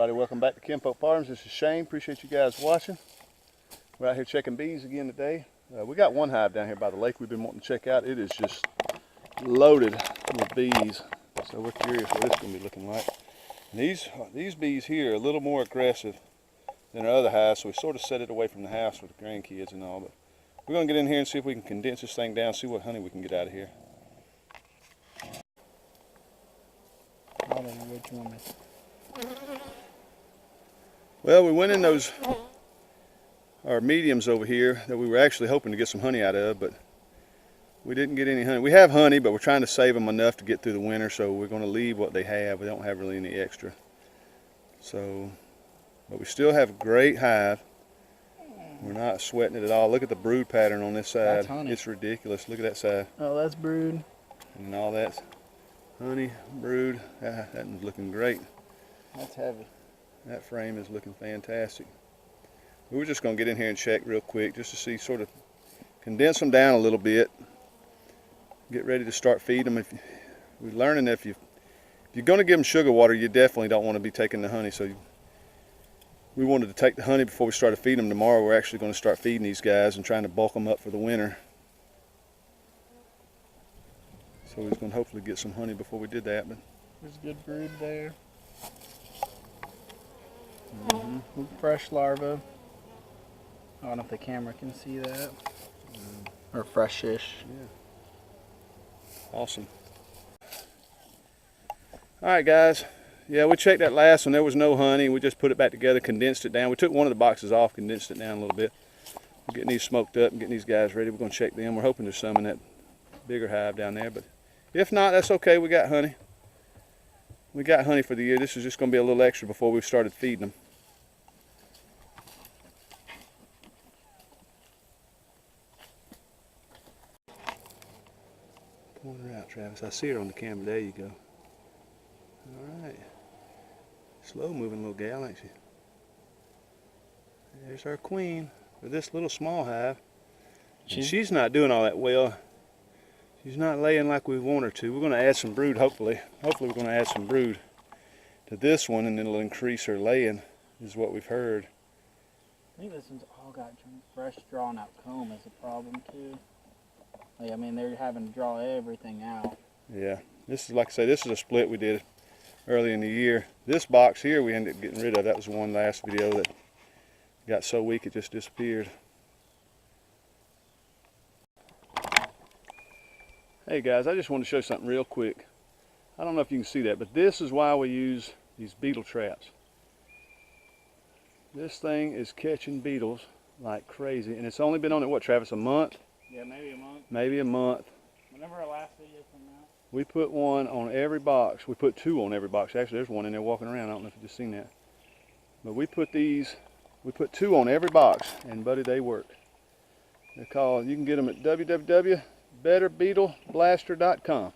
everybody, welcome back to Kinfolk Farms. This is Shane. Appreciate you guys watching. We're out here checking bees again today. We got one hive down here by the lake we've been wanting to check out. It is just loaded with bees, so we're curious what it's going to be looking like. And these bees here are a little more aggressive than our other hives, so we sort of set it away from the house with the grandkids and all. But we're going to get in here and see if we can condense this thing down, see what honey we can get out of here. I don't know which one. Well, we went in those our mediums over here that we were actually hoping to get some honey out of, but we didn't get any honey. We have honey, but we're trying to save them enough to get through the winter, so we're going to leave what they have. We don't have really any extra. So, but we still have a great hive. We're not sweating it at all. Look at the brood pattern on this side. That's honey. It's ridiculous. Look at that side. Oh, that's brood. And all that's honey, brood. That one's looking great. That's heavy. That frame is looking fantastic. We were just going to get in here and check real quick just to see, sort of condense them down a little bit. Get ready to start feeding them. We're learning that if you're going to give them sugar water, you definitely don't want to be taking the honey. So we wanted to take the honey before we started feeding them. Tomorrow we're actually going to start feeding these guys and trying to bulk them up for the winter. So we was going to hopefully get some honey before we did that. But there's good brood there. Fresh larva. I don't know if the camera can see that. Or freshish. Yeah. Awesome. Alright guys, yeah, we checked that last one. There was no honey. We just put it back together, condensed it down. We took one of the boxes off, condensed it down a little bit. We're getting these smoked up and getting these guys ready. We're going to check them. We're hoping there's some in that bigger hive down there, but if not, that's okay. We got honey. We got honey for the year. This is just going to be a little extra before we started feeding them. Point her out, Travis. I see her on the camera. There you go. All right. Slow moving little gal, ain't she? There's our queen for this little small hive. She's not doing all that well. She's not laying like we want her to. We're going to add some brood, hopefully. Hopefully we're going to add some brood to this one, and then it'll increase her laying, is what we've heard. I think this one's all got fresh drawn out comb is a problem too. Like, I mean, they're having to draw everything out. Yeah, this is, like I say, this is a split we did early in the year. This box here we ended up getting rid of. That was the one last video that got so weak it just disappeared. Hey guys, I just want to show you something real quick. I don't know if you can see that, but this is why we use these beetle traps. This thing is catching beetles like crazy, and it's only been on it, what, Travis, a month? Yeah, maybe a month. Maybe a month. Whenever our last video came out. We put one on every box. We put two on every box. Actually, there's one in there walking around. I don't know if you've just seen that. But we put two on every box, and buddy, they work. They're called, you can get them at www.betterbeetleblaster.com.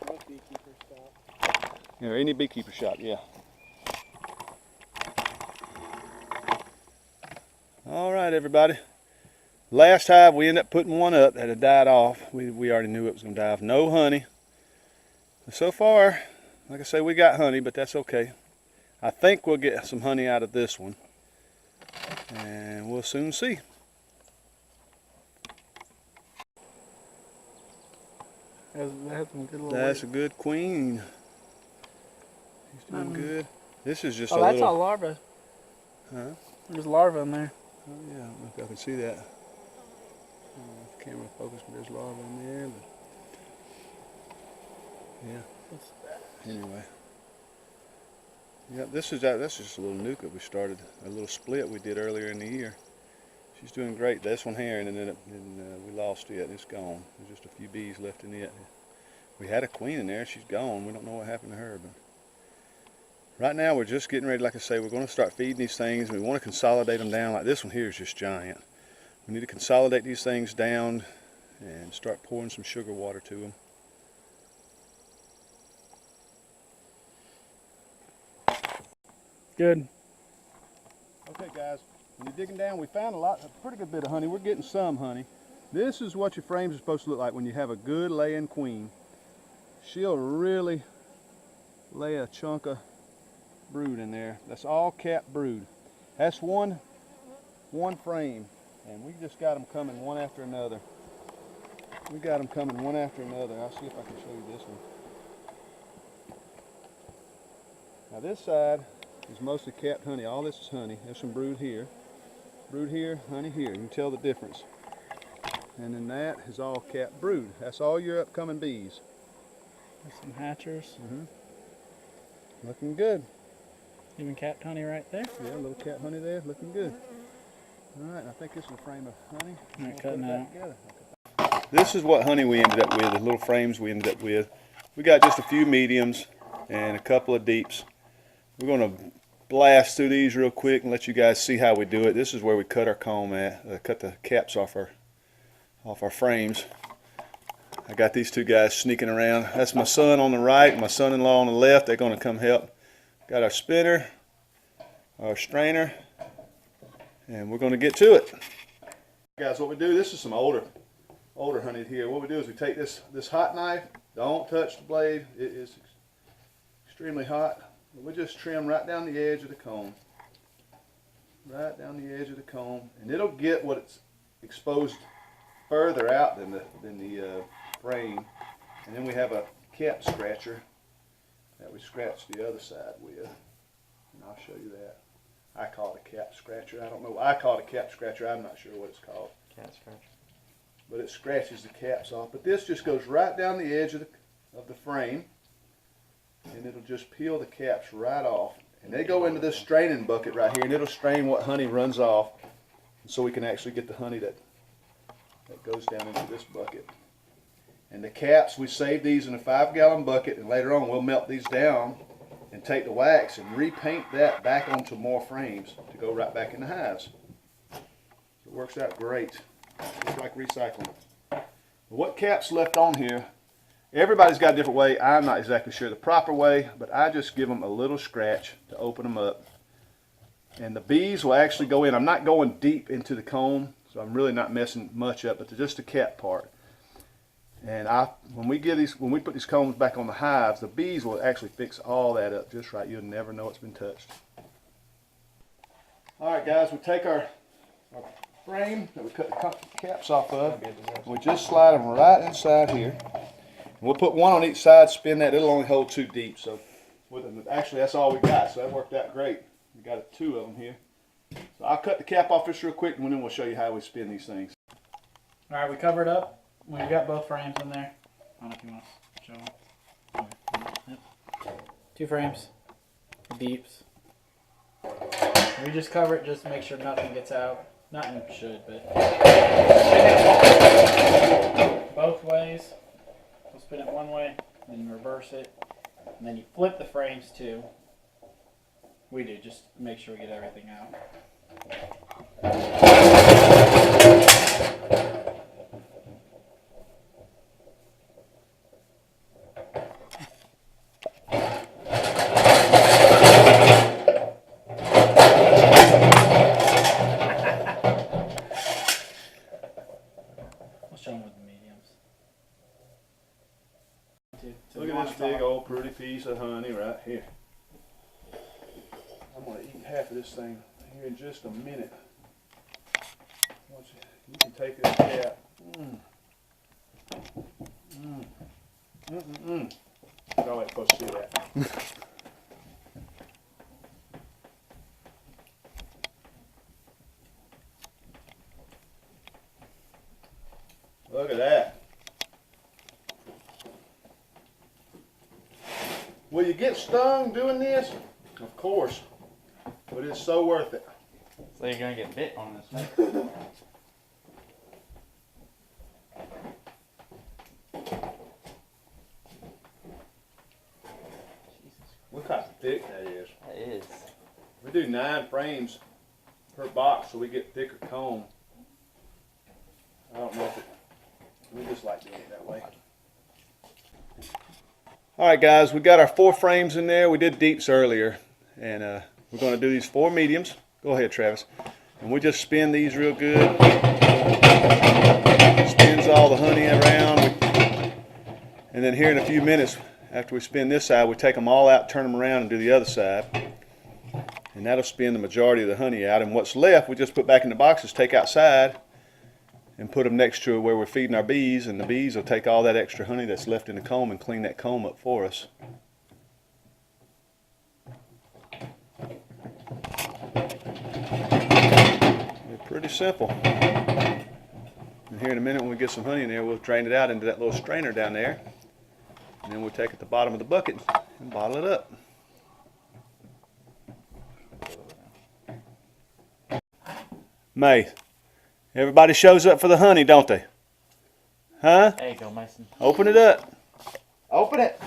No beekeeper shop. Yeah, any beekeeper shop, yeah. All right, everybody. Last hive, we ended up putting one up that had died off. We already knew it was going to die off. No honey. So far, like I say, we got honey, but that's okay. I think we'll get some honey out of this one, and we'll soon see. That's a good queen. She's doing good. This is just a little... Oh, that's all larva. Huh? There's larva in there. Oh yeah, I don't know if I can see that. If the camera focus, but there's larva in there. But yeah. Anyway. Yeah, that's just a little nuke that we started, a little split we did earlier in the year. She's doing great. This one here, and then we lost it. It's gone. There's just a few bees left in it. We had a queen in there. She's gone. We don't know what happened to her, but right now we're just getting ready. Like I say, we're going to start feeding these things. We want to consolidate them down. Like this one here is just giant. We need to consolidate these things down and start pouring some sugar water to them. Good. Okay guys, when you're digging down, we found a pretty good bit of honey. We're getting some honey. This is what your frames are supposed to look like when you have a good laying queen. She'll really lay a chunk of brood in there. That's all capped brood. That's one frame, and we just got them coming one after another. We got them coming one after another. I'll see if I can show you this one. Now this side is mostly capped honey. All this is honey. There's some brood here, honey here. You can tell the difference. And then that is all capped brood. That's all your upcoming bees. There's some hatchers. Looking good. Even capped honey right there. Yeah, a little capped honey there. Looking good. All right, I think this is a frame of honey. All right, cutting out. This is what honey we ended up with, the little frames we ended up with. We got just a few mediums and a couple of deeps. We're going to blast through these real quick and let you guys see how we do it. This is where we cut our comb at, cut the caps off our frames. I got these two guys sneaking around. That's my son on the right and my son-in-law on the left. They're going to come help. Got our spinner, our strainer, and we're going to get to it. Guys, what we do, this is some older honey here. What we do is we take this hot knife. Don't touch the blade. It is extremely hot. We just trim right down the edge of the comb. Right down the edge of the comb. And it'll get what it's exposed further out than the frame. And then we have a cap scratcher that we scratch the other side with. And I'll show you that. I call it a cap scratcher. I don't know. I call it a cap scratcher. I'm not sure what it's called. Cap scratcher. But it scratches the caps off. But this just goes right down the edge of the frame. And it'll just peel the caps right off. And they go into this straining bucket right here. And it'll strain what honey runs off. So we can actually get the honey that goes down into this bucket. And the caps, we save these in a 5-gallon bucket. And later on we'll melt these down and take the wax and repaint that back onto more frames to go right back in the hives. So it works out great. Just like recycling. What caps left on here, everybody's got a different way. I'm not exactly sure the proper way, but I just give them a little scratch to open them up. And the bees will actually go in. I'm not going deep into the comb, so I'm really not messing much up, but just the cap part. And when we put these combs back on the hives, the bees will actually fix all that up just right. You'll never know it's been touched. All right, guys, we take our frame that we cut the caps off of. We just slide them right inside here. And we'll put one on each side, spin that. It'll only hold 2 deep. So actually, that's all we got. So that worked out great. We got 2 of them here. So I'll cut the cap off just real quick, and then we'll show you how we spin these things. All right, we covered up. We got both frames in there. I don't know if you want to show them. Yep. 2 frames. Deeps. We just cover it just to make sure nothing gets out. Nothing should, but both ways. We'll spin it one way, then you reverse it, and then you flip the frames too. We do, just make sure we get everything out. Look at this big old pretty piece of honey right here. I'm going to eat half of this thing here in just a minute. You can take this cap. Y'all ain't supposed to see that. Look at that. Will you get stung doing this? Of course, but it's so worth it. So you're going to get bit on this one. Look how thick that is. That is. We do 9 frames per box, so we get thicker comb. I don't know if we just like doing it that way. Alright guys, we got our 4 frames in there. We did deeps earlier, and we're going to do these 4 mediums. Go ahead, Travis. And we just spin these real good. Spins all the honey around. And then here in a few minutes, after we spin this side, we take them all out, turn them around, and do the other side. And that'll spin the majority of the honey out. And what's left, we just put back in the boxes, take outside, and put them next to where we're feeding our bees. And the bees will take all that extra honey that's left in the comb and clean that comb up for us. They're pretty simple. And here in a minute when we get some honey in there, we'll drain it out into that little strainer down there. And then we'll take it at the bottom of the bucket and bottle it up. May, everybody shows up for the honey, don't they? Huh? There you go, Mason. Open it up. Open it.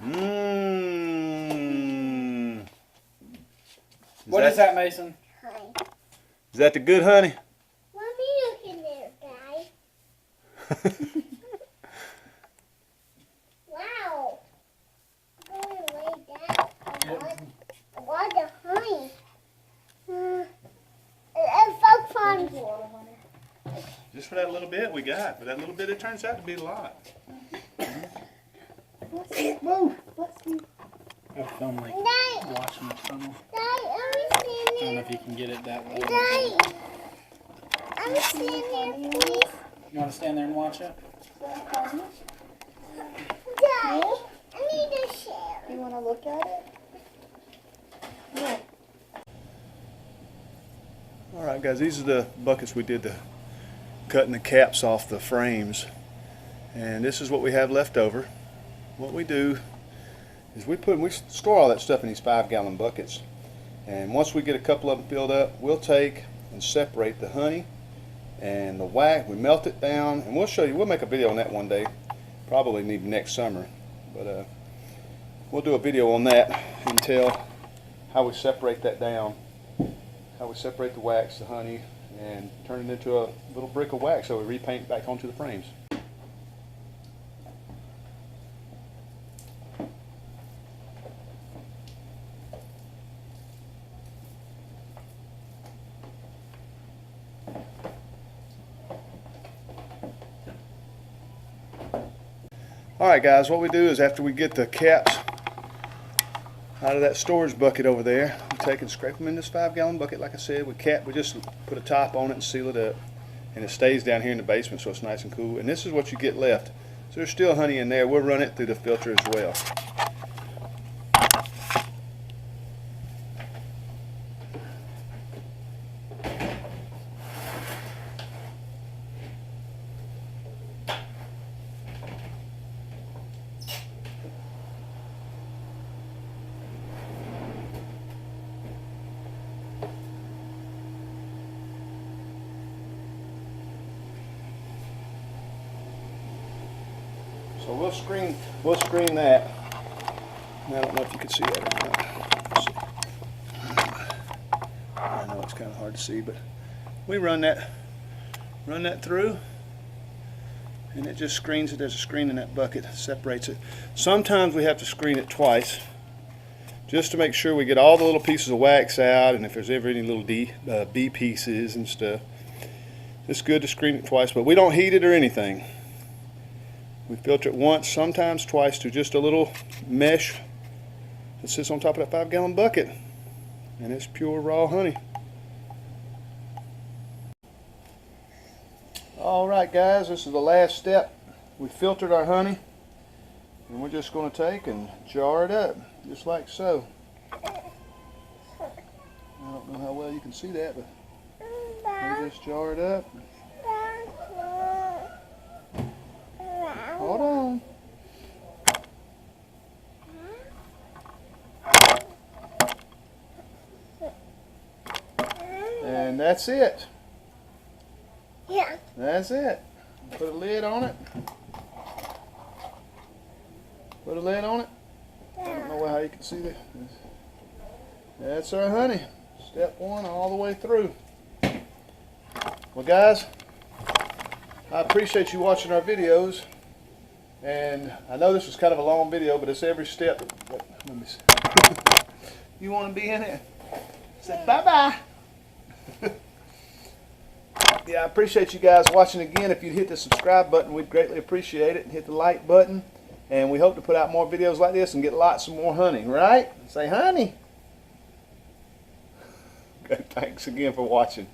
Mmm. What is that, Mason? Honey. Is that the good honey? Let me look in there, guys. Wow. I'm going to lay down. I want the honey. It's so fun. Just for that little bit we got. But that little bit, it turns out to be a lot. Move. I film like Daddy, watching the funnel. Daddy, I don't know if you can get it that way. Daddy, I'm standing there, please. You want to stand there and watch it? Daddy, I need to share. You want to look at it? Yeah. Alright guys, these are the buckets we did the cutting the caps off the frames. And this is what we have left over. What we do is we store all that stuff in these 5-gallon buckets. And once we get a couple of them filled up, we'll take and separate the honey and the wax. We melt it down, and we'll show you. We'll make a video on that one day, probably maybe next summer. But we'll do a video on that and tell how we separate that down, how we separate the wax, the honey, and turn it into a little brick of wax so we repaint back onto the frames. Alright guys, what we do is after we get the caps out of that storage bucket over there, we take and scrape them in this 5-gallon bucket. Like I said, we just put a top on it and seal it up, and it stays down here in the basement so it's nice and cool. And this is what you get left. So there's still honey in there. We'll run it through the filter as well. So we'll screen that. I don't know if you can see that or not. Let's see. I know it's kind of hard to see, but we run that through, and it just screens it. There's a screen in that bucket, separates it. Sometimes we have to screen it twice, just to make sure we get all the little pieces of wax out, and if there's ever any little bee pieces and stuff. It's good to screen it twice, but we don't heat it or anything. We filter it once, sometimes twice, to just a little mesh that sits on top of that 5-gallon bucket, and it's pure raw honey. Alright guys, this is the last step. We filtered our honey, and we're just going to take and jar it up, just like so. I don't know how well you can see that, but we just jar it up. Hold on. And that's it. Yeah. That's it. Put a lid on it. Put a lid on it. I don't know how you can see that. That's our honey. Step 1 all the way through. Well guys, I appreciate you watching our videos. And I know this was kind of a long video, but it's every step. Let me see. You want to be in it? Say bye-bye. Yeah, I appreciate you guys watching again. If you'd hit the subscribe button, we'd greatly appreciate it. And hit the like button. And we hope to put out more videos like this and get lots of more honey, right? Say honey. Okay, thanks again for watching.